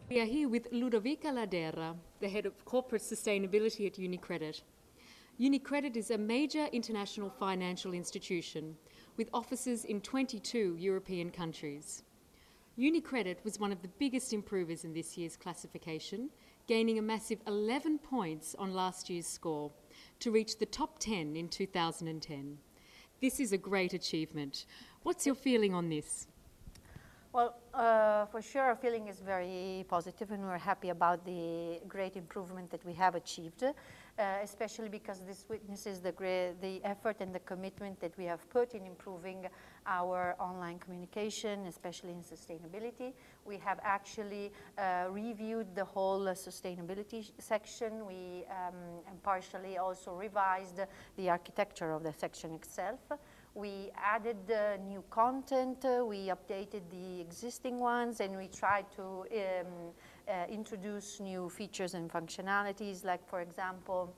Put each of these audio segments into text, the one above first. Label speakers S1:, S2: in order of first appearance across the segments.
S1: We are here with Ludovica Lardera, the head of Corporate Sustainability at UniCredit. UniCredit is a major international financial institution with offices in 22 European countries. UniCredit was one of the biggest improvers in this year's classification, gaining a massive 11 points on last year's score to reach the top 10 in 2010. This is a great achievement. What's your feeling on this?
S2: Well, for sure our feeling is very positive, and we're happy about the great improvement that we have achieved, especially because this witnesses the effort and the commitment that we have put in improving our online communication, especially in sustainability. We have actually reviewed the whole sustainability section. We partially also revised the architecture of the section itself. We added new content, we updated the existing ones, and we tried to introduce new features and functionalities, like, for example,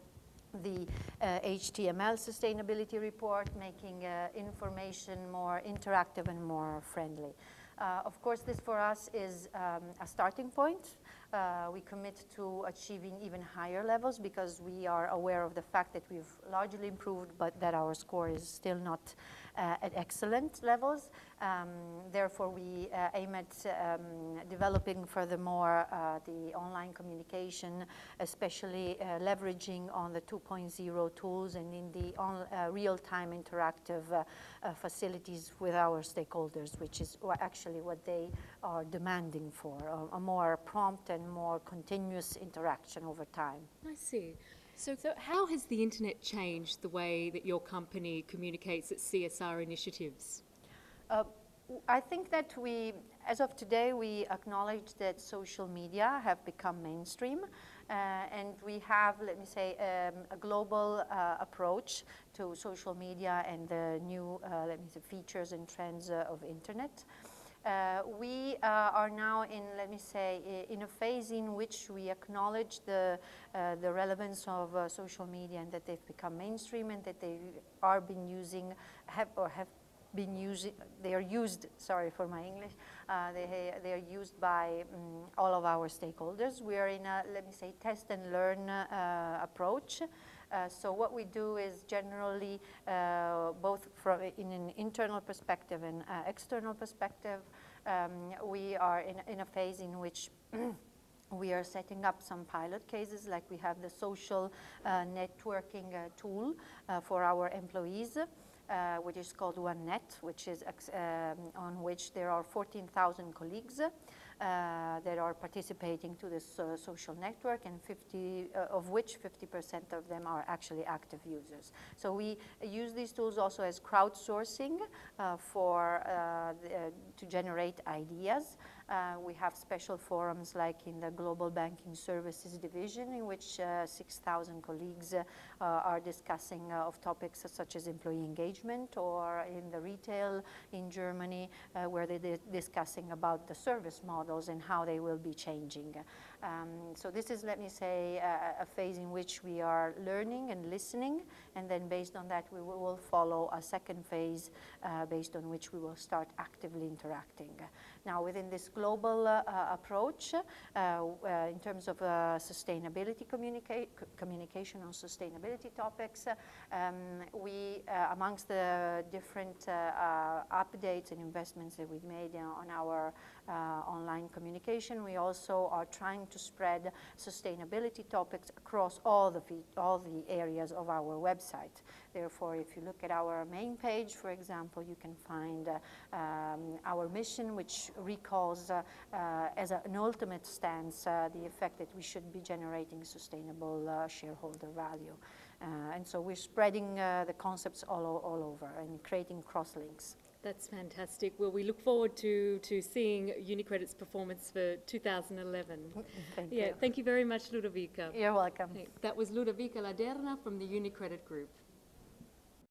S2: the HTML sustainability report, making information more interactive and more friendly. Of course, this for us is a starting point. We commit to achieving even higher levels because we are aware of the fact that we've largely improved, but that our score is still not at excellent levels. Therefore, we aim at developing furthermore the online communication, especially leveraging on the 2.0 tools and in the real-time interactive facilities with our stakeholders, which is actually what they are demanding for, a more prompt and more continuous interaction over time.
S1: I see. So how has the internet changed the way that your company communicates its CSR initiatives?
S2: I think that as of today, we acknowledge that social media have become mainstream, and we have, let me say, a global approach to social media and the new, let me say, features and trends of internet. We are now in, let me say, in a phase in which we acknowledge the relevance of social media, and that they've become mainstream, and that they are being using, they are used, sorry for my English, they are used by all of our stakeholders. We are in a, let me say, test and learn approach. So what we do is generally, both in an internal perspective and external perspective, we are in a phase in which we are setting up some pilot cases, like we have the social networking tool for our employees, which is called OneNet, which is on which there are 14,000 colleagues that are participating to this social network, and of which 50% of them are actually active users. So we use these tools also as crowdsourcing to generate ideas. We have special forums, like in the Global Banking Services Division, in which 6,000 colleagues are discussing of topics such as employee engagement, or in the retail in Germany, where they're discussing about the service models and how they will be changing. So this is, let me say, a phase in which we are learning and listening, and then based on that we will follow a second phase based on which we will start actively interacting. Now, within this global approach, in terms of sustainability communication on sustainability topics, we, amongst the different updates and investments that we've made on our online communication, we also are trying to spread sustainability topics across all the areas of our website. Therefore, if you look at our main page, for example, you can find our mission, which recalls as an ultimate stance the effect that we should be generating sustainable shareholder value. And so we're spreading the concepts all over and creating cross-links.
S1: That's fantastic. Well, we look forward to seeing UniCredit's performance for 2011.
S2: Thank you.
S1: Thank you very much, Ludovica.
S2: You're welcome.
S1: That was Ludovica Lardera from the UniCredit Group.